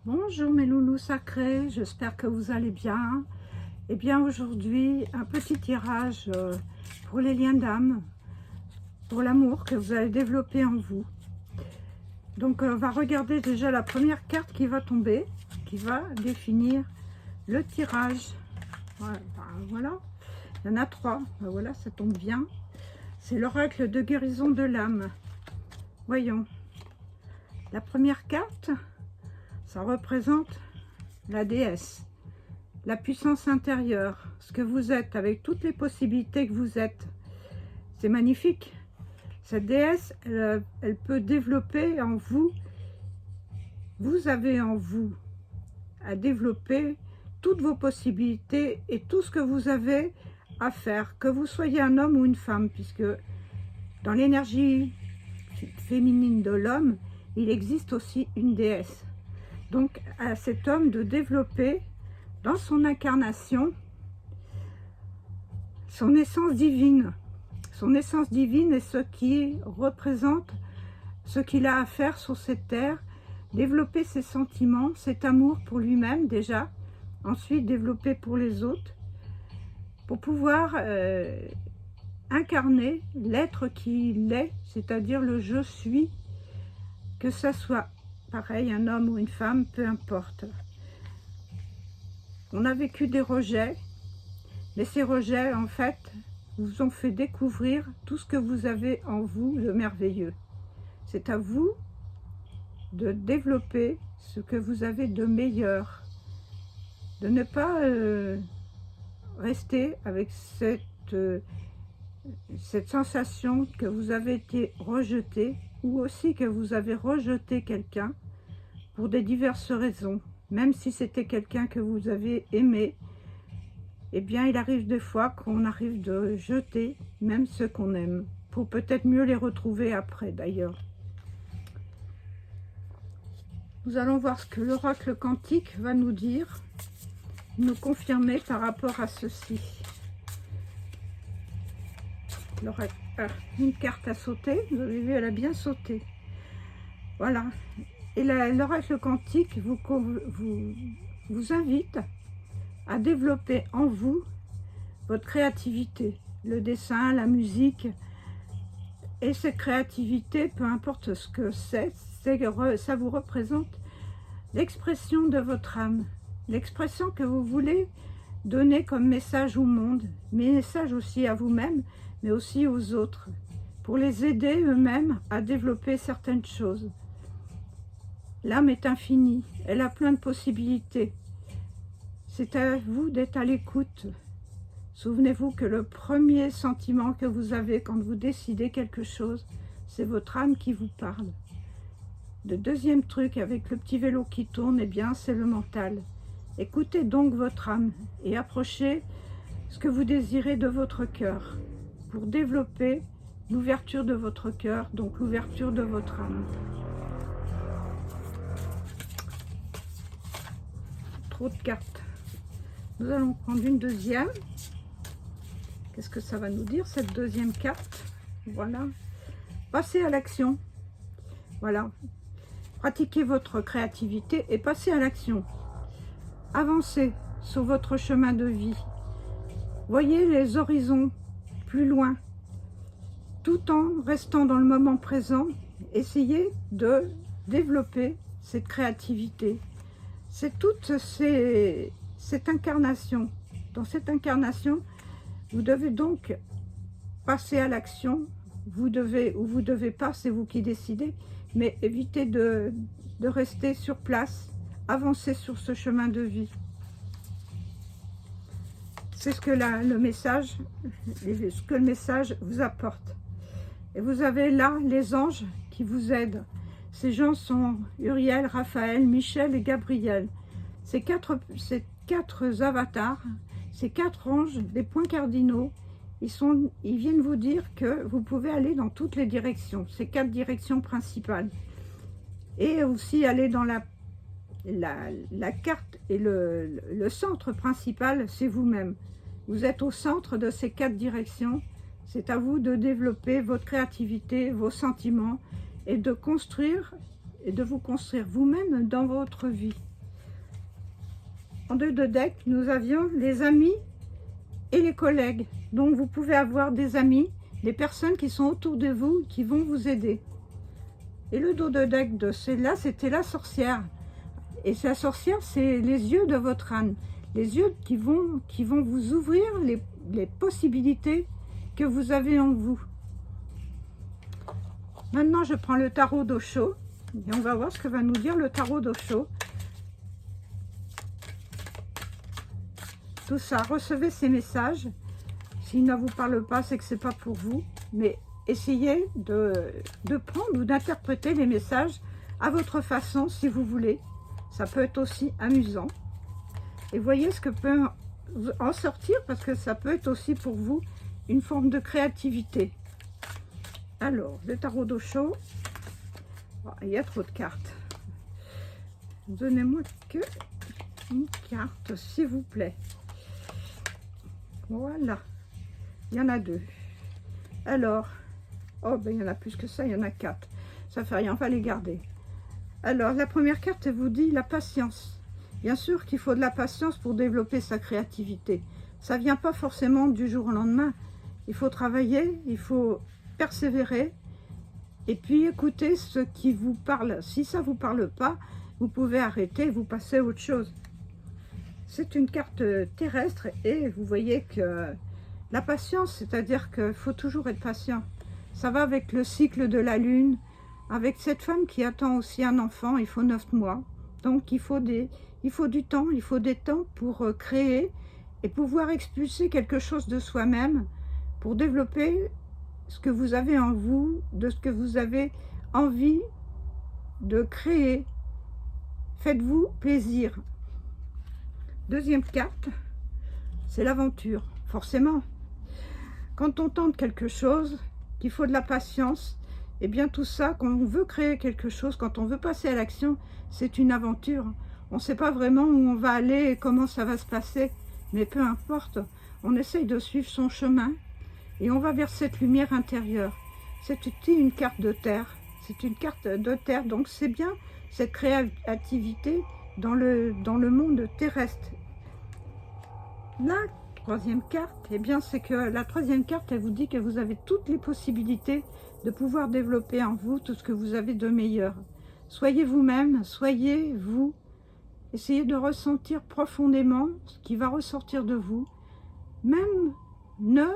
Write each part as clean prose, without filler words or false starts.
Bonjour mes loulous sacrés, j'espère que vous allez bien. Et bien aujourd'hui, un petit tirage pour les liens d'âme, pour l'amour que vous allez développer en vous. Donc on va regarder déjà la première carte qui va tomber, qui va définir le tirage. Voilà. Il y en a trois, voilà, ça tombe bien. C'est l'oracle de guérison de l'âme. Voyons. La première carte, ça représente la déesse, la puissance intérieure, ce que vous êtes, avec toutes les possibilités que vous êtes. C'est magnifique. Cette déesse, elle peut développer en vous, vous avez en vous à développer toutes vos possibilités et tout ce que vous avez à faire, que vous soyez un homme ou une femme, puisque dans l'énergie féminine de l'homme, il existe aussi une déesse. Donc à cet homme de développer dans son incarnation son essence divine. Son essence divine est ce qui représente ce qu'il a à faire sur cette terre, développer ses sentiments, cet amour pour lui-même déjà, ensuite développer pour les autres, pour pouvoir incarner l'être qu'il est, c'est-à-dire le je suis, que ça soit pareil, un homme ou une femme, peu importe. On a vécu des rejets, mais ces rejets, en fait, vous ont fait découvrir tout ce que vous avez en vous, le merveilleux. C'est à vous de développer ce que vous avez de meilleur, de ne pas rester avec cette sensation que vous avez été rejeté, ou aussi que vous avez rejeté quelqu'un pour des diverses raisons. Même si c'était quelqu'un que vous avez aimé, eh bien il arrive des fois qu'on arrive de jeter même ceux qu'on aime, pour peut-être mieux les retrouver après d'ailleurs. Nous allons voir ce que l'oracle quantique va nous dire, nous confirmer par rapport à ceci. Une carte a sauté, vous avez vu, elle a bien sauté. Voilà. Et l'oracle quantique vous invite à développer en vous votre créativité, le dessin, la musique. Et cette créativité, peu importe ce que ça vous représente l'expression de votre âme, l'expression que vous voulez donner comme message au monde, message aussi à vous-même, mais aussi aux autres, pour les aider eux-mêmes à développer certaines choses. L'âme est infinie, elle a plein de possibilités. C'est à vous d'être à l'écoute. Souvenez-vous que le premier sentiment que vous avez quand vous décidez quelque chose, c'est votre âme qui vous parle. Le deuxième truc avec le petit vélo qui tourne, eh bien, c'est le mental. Écoutez donc votre âme et approchez ce que vous désirez de votre cœur pour développer l'ouverture de votre cœur, donc l'ouverture de votre âme. Trop de cartes. Nous allons prendre une deuxième. Qu'est-ce que ça va nous dire, cette deuxième carte? Voilà. Passez à l'action. Voilà. Pratiquez votre créativité et passez à l'action. Avancez sur votre chemin de vie. Voyez les horizons plus loin. Tout en restant dans le moment présent, essayez de développer cette créativité. C'est toute cette incarnation. Dans cette incarnation, vous devez donc passer à l'action. Vous devez ou vous ne devez pas, c'est vous qui décidez, mais évitez de rester sur place, avancer sur ce chemin de vie. C'est ce que le message vous apporte. Et vous avez là les anges qui vous aident. Ces gens sont Uriel, Raphaël, Michel et Gabriel. Ces quatre avatars, ces quatre anges, des points cardinaux, ils viennent vous dire que vous pouvez aller dans toutes les directions, ces quatre directions principales. Et aussi aller dans la carte et le centre principal, c'est vous-même. Vous êtes au centre de ces quatre directions. C'est à vous de développer votre créativité, vos sentiments et de construire et de vous construire vous-même dans votre vie. en dos de deck, nous avions les amis et les collègues. Donc vous pouvez avoir des amis, des personnes qui sont autour de vous, qui vont vous aider. Et le dos de deck de celle-là, c'était la sorcière. Et la sorcière, c'est les yeux de votre âne. Les yeux qui vont vous ouvrir les possibilités que vous avez en vous. Maintenant, je prends le tarot d'Osho. Et on va voir ce que va nous dire le tarot d'Osho. Tout ça, recevez ces messages. S'ils ne vous parlent pas, c'est que ce n'est pas pour vous. Mais essayez de prendre ou d'interpréter les messages à votre façon, si vous voulez. Ça peut être aussi amusant. Et voyez ce que peut en sortir, parce que ça peut être aussi pour vous une forme de créativité. Alors, le tarot d'Osho. Oh, il y a trop de cartes. Donnez-moi que une carte, s'il vous plaît. Voilà. Il y en a 2. Alors, oh ben il y en a plus que ça, il y en a 4. Ça fait rien, on va les garder. Alors, la première carte, elle vous dit la patience. Bien sûr qu'il faut de la patience pour développer sa créativité. Ça ne vient pas forcément du jour au lendemain. Il faut travailler, il faut persévérer. Et puis, écoutez ce qui vous parle. Si ça ne vous parle pas, vous pouvez arrêter et vous passer à autre chose. C'est une carte terrestre et vous voyez que la patience, c'est-à-dire qu'il faut toujours être patient. Ça va avec le cycle de la lune. Avec cette femme qui attend aussi un enfant, il faut 9 mois. Donc, il faut du temps, il faut des temps pour créer et pouvoir expulser quelque chose de soi-même, pour développer ce que vous avez en vous, de ce que vous avez envie de créer. Faites-vous plaisir. Deuxième carte, c'est l'aventure, forcément. Quand on tente quelque chose, qu'il faut de la patience, et bien tout ça, quand on veut créer quelque chose, quand on veut passer à l'action, c'est une aventure. On ne sait pas vraiment où on va aller et comment ça va se passer, mais peu importe, on essaye de suivre son chemin et on va vers cette lumière intérieure. C'est une carte de terre, c'est une carte de terre, donc c'est bien cette créativité dans le monde terrestre. La troisième carte, eh bien c'est que la troisième carte, elle vous dit que vous avez toutes les possibilités de pouvoir développer en vous tout ce que vous avez de meilleur. Soyez vous-même, soyez vous. Essayez de ressentir profondément ce qui va ressortir de vous. Même ne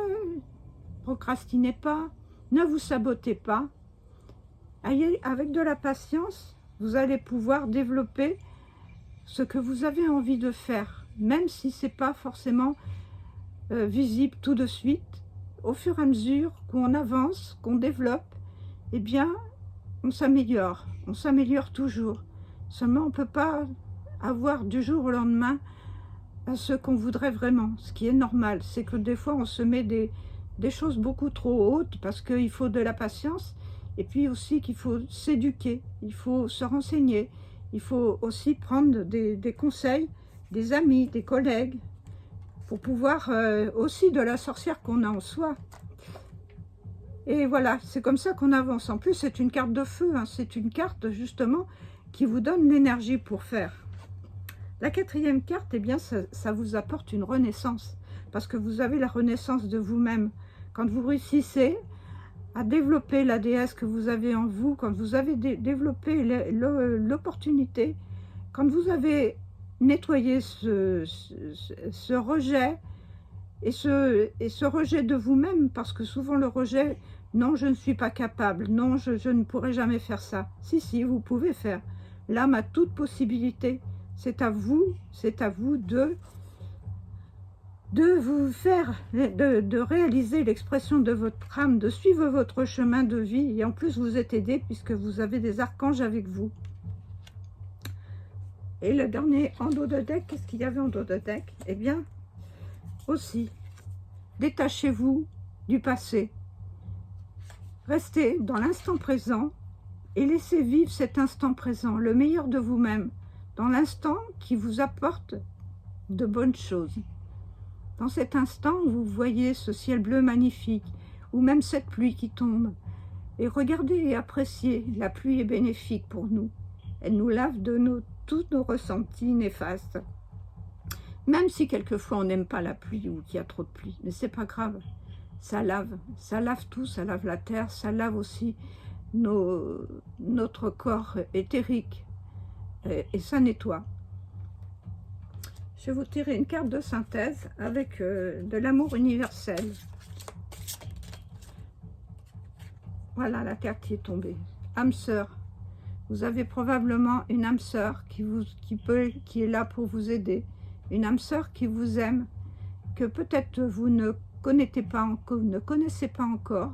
procrastinez pas, ne vous sabotez pas. Avec de la patience, vous allez pouvoir développer ce que vous avez envie de faire, même si ce n'est pas forcément visible tout de suite. Au fur et à mesure qu'on avance, qu'on développe, eh bien, on s'améliore toujours. Seulement, on ne peut pas avoir du jour au lendemain ce qu'on voudrait vraiment. Ce qui est normal, c'est que des fois, on se met des choses beaucoup trop hautes parce qu'il faut de la patience, et puis aussi qu'il faut s'éduquer, il faut se renseigner, il faut aussi prendre des conseils, des amis, des collègues, pour pouvoir aussi de la sorcière qu'on a en soi. Et voilà, c'est comme ça qu'on avance. En plus, c'est une carte de feu, hein, c'est une carte justement qui vous donne l'énergie pour faire. La quatrième carte, eh bien, ça vous apporte une renaissance, parce que vous avez la renaissance de vous-même. Quand vous réussissez à développer la déesse que vous avez en vous, quand vous avez développé l'opportunité, quand vous avez nettoyé ce rejet, et ce rejet de vous-même, parce que souvent le rejet, non, je ne suis pas capable, non, je ne pourrai jamais faire ça. Si, vous pouvez faire. L'âme a toute possibilité. C'est à vous de vous faire, de réaliser l'expression de votre âme, de suivre votre chemin de vie. Et en plus, vous êtes aidé puisque vous avez des archanges avec vous. Et le dernier en dos de deck, qu'est-ce qu'il y avait en dos de deck? Eh bien, aussi, détachez-vous du passé. Restez dans l'instant présent et laissez vivre cet instant présent, le meilleur de vous-même, dans l'instant qui vous apporte de bonnes choses. Dans cet instant où vous voyez ce ciel bleu magnifique, ou même cette pluie qui tombe, et regardez et appréciez, la pluie est bénéfique pour nous. Elle nous lave de tous nos ressentis néfastes. Même si quelquefois on n'aime pas la pluie ou qu'il y a trop de pluie, mais c'est pas grave. Ça lave tout, ça lave la terre, ça lave aussi notre corps éthérique et ça nettoie. Je vais vous tirer une carte de synthèse avec de l'amour universel. Voilà la carte qui est tombée. Âme sœur. Vous avez probablement une âme sœur qui est là pour vous aider. Une âme sœur qui vous aime, que peut-être vous ne connaissez pas encore,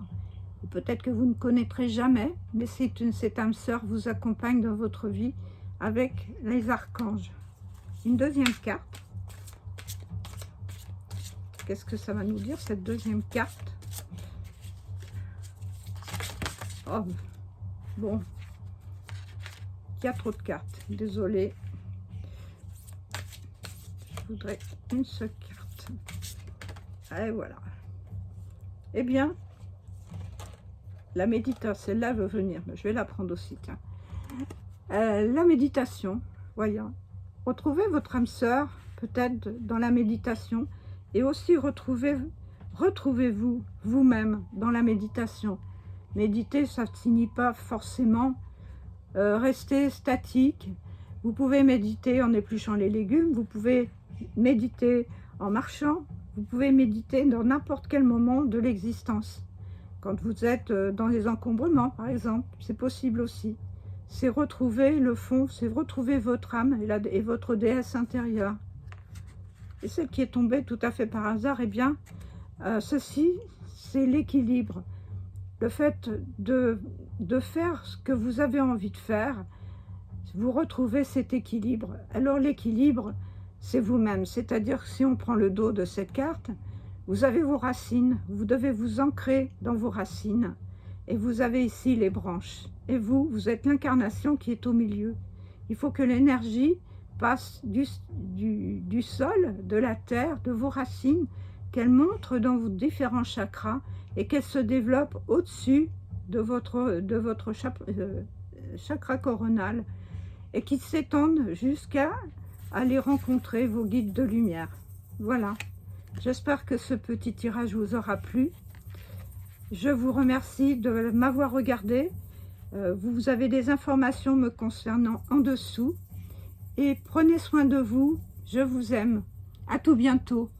peut-être que vous ne connaîtrez jamais, mais cette âme sœur vous accompagne dans votre vie avec les archanges. Une deuxième carte. Qu'est-ce que ça va nous dire, cette deuxième carte? Oh, bon. Il y a trop de cartes, désolée. Je voudrais une seule carte. Et voilà. Eh bien, la méditation, celle-là veut venir. Je vais la prendre aussi, tiens. La méditation, voyons. Retrouvez votre âme sœur, peut-être dans la méditation, et aussi retrouvez-vous vous-même dans la méditation. Méditer, ça ne signifie pas forcément rester statique. Vous pouvez méditer en épluchant les légumes, vous pouvez méditer en marchant, vous pouvez méditer dans n'importe quel moment de l'existence. Quand vous êtes dans les encombrements, par exemple, c'est possible aussi. C'est retrouver le fond, c'est retrouver votre âme et votre déesse intérieure. Et celle qui est tombée tout à fait par hasard, eh bien, ceci, c'est l'équilibre. Le fait de faire ce que vous avez envie de faire, vous retrouvez cet équilibre. Alors l'équilibre, c'est vous-même. C'est-à-dire que si on prend le dos de cette carte, vous avez vos racines. Vous devez vous ancrer dans vos racines. Et vous avez ici les branches. Et vous êtes l'incarnation qui est au milieu. Il faut que l'énergie passe du sol, de la terre, de vos racines, qu'elle montre dans vos différents chakras et qu'elle se développe au-dessus de votre chakra coronal et qui s'étendent jusqu'à aller rencontrer vos guides de lumière. Voilà. J'espère que ce petit tirage vous aura plu. Je vous remercie de m'avoir regardé. Vous avez des informations me concernant en dessous. Et prenez soin de vous. Je vous aime. À tout bientôt.